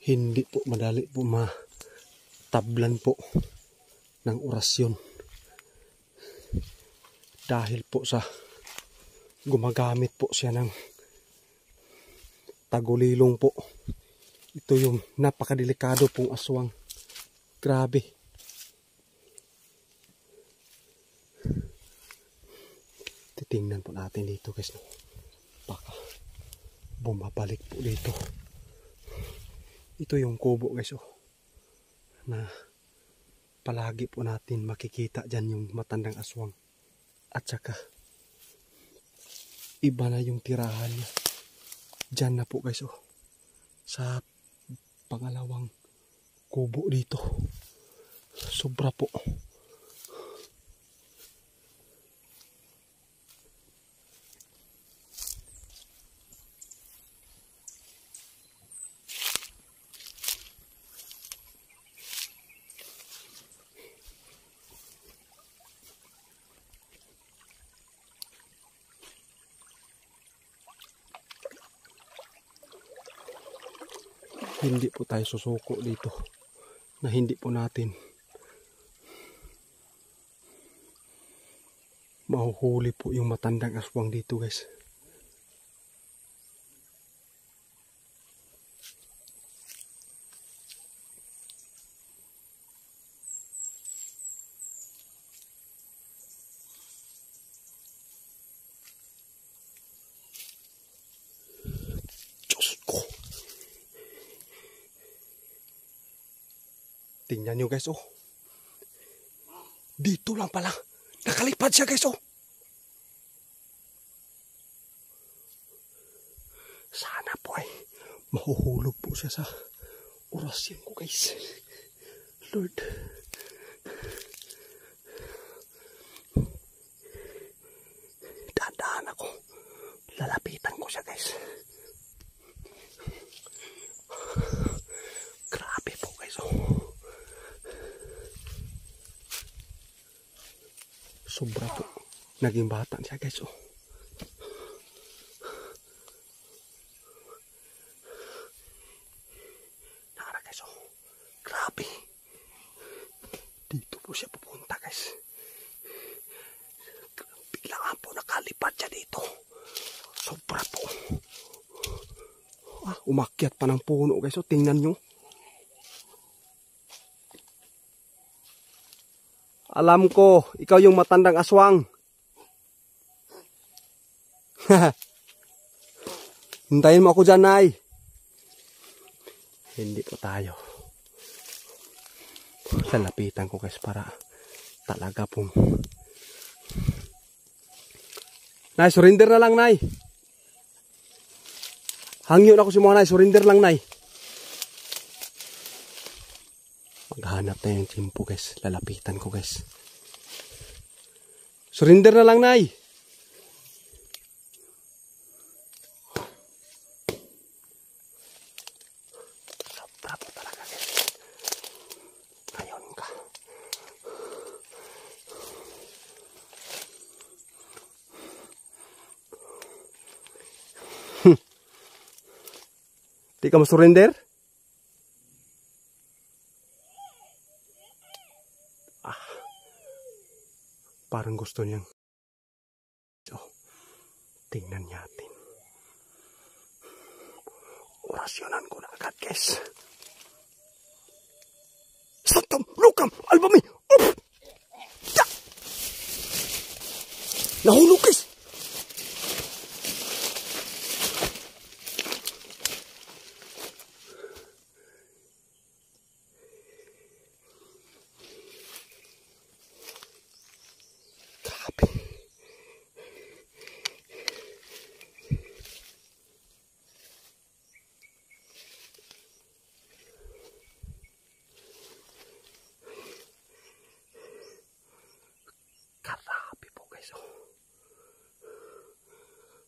Hindi po madali po matablan po ng orasyon. Dahil po sa gumagamit po siya ng tagulilong po. Ito yung napakadelikado pong aswang. Grabe. Titingnan po natin dito guys. Baka bumabalik po dito. Ito yung kubo guys. Na palagi po natin makikita dyan yung matandang aswang. At saka iba na yung tirahan niya. Dyan na po guys. Sa pangalawang kubo dito. Sobra po. Hindi po tayo susuko dito na hindi po natin mahuhuli po yung matandang aswang dito guys. Diyos ko. Tingnan nyo guys. Dito lang pala. Nakalipad siya guys. Sana po ay mahuhulog po siya sa orasyon ko guys. Lord. Dadaan ako. Lalapitan ko siya guys. Grabe po guys. Sobra po. Naging bata siya guys. Nara guys. Grabe. Dito po siya pupunta guys. Biglaan po nakalipad siya dito. Sobra po. Umakyat pa ng puno guys. Tingnan nyo. Alam ko, ikaw yung matandang aswang. Hintayin mo ako dyan, Nay. Hindi po tayo. Lalapitan ko guys para talaga pong... Nay, surrender na lang, Nay. Hangyon ako si mga Nay, surrender lang, Nay. Maghanap na yung timpo guys. Lalapitan ko guys. Surrender na lang, Nay. Sobra po talaga guys. Ngayon ka. Di ka ma-surrender? Parang gusto niyang. Tingnan natin. Orasyonan ko na agad guys. Santam, lukam, albami. Nahulog guys. Grabe po guys.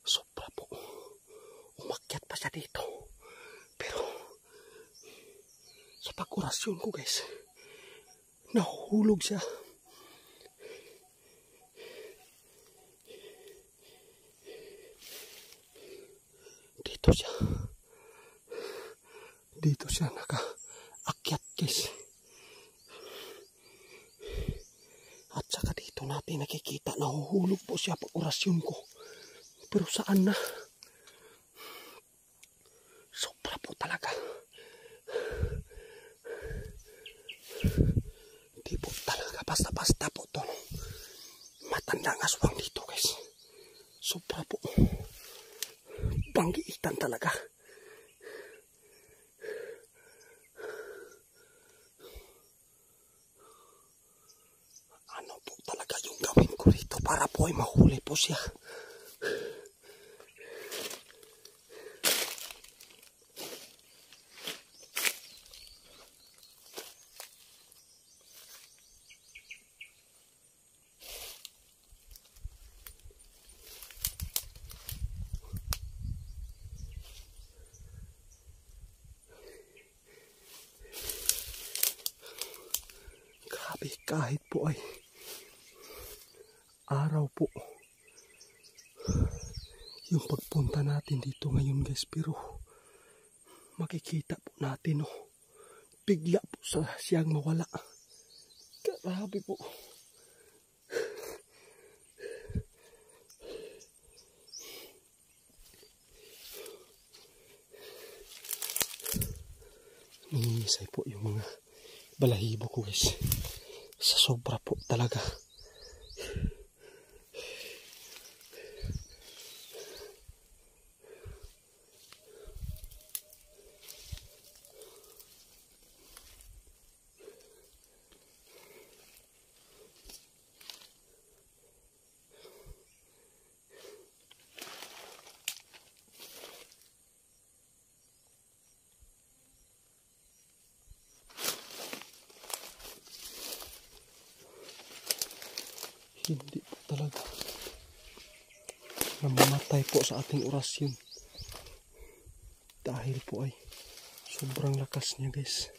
Sobra po. Umakyat pa siya dito. Pero sa pag-orasyon ko guys, nahuhulog siya. Dito siya. dito siya nakaakyat guys. At saka dito natin nakikita nahuhulog po siya pag orasyon ko. Pero saan na? Sobra po talaga. Hindi po talaga basta-basta po to. Matandang aswang dito guys. Sobra po. Panggiitan talaga. Ano po talaga yung gawin ko rito para po ay mahuli po siya. Grabe, kahit po ay araw po yung pagpunta natin dito ngayon guys, pero makikita po natin bigla po siyang mawala. Grabe po. Nangingisay po yung mga balahibo ko guys. Sa sobra po talaga. Hindi po talaga namamatay po sa ating orasyon dahil po ay sobrang lakas niya guys.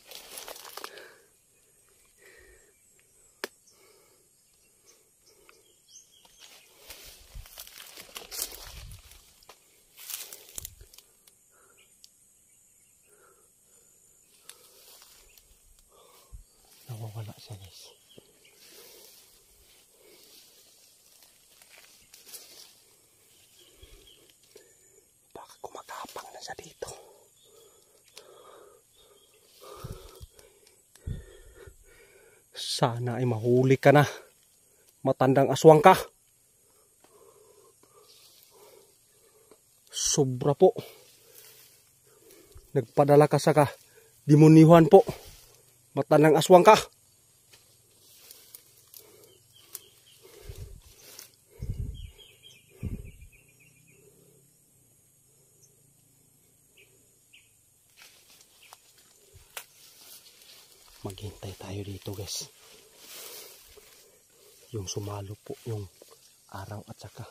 Nawawala siya guys. Dito. Sana ay mahuli ka na. Matandang aswang ka. Sobra po. Nagpadala ka sa demonyuhan po. Matandang aswang ka. Maghintay tayo dito guys. Yung sumalo po yung araw at saka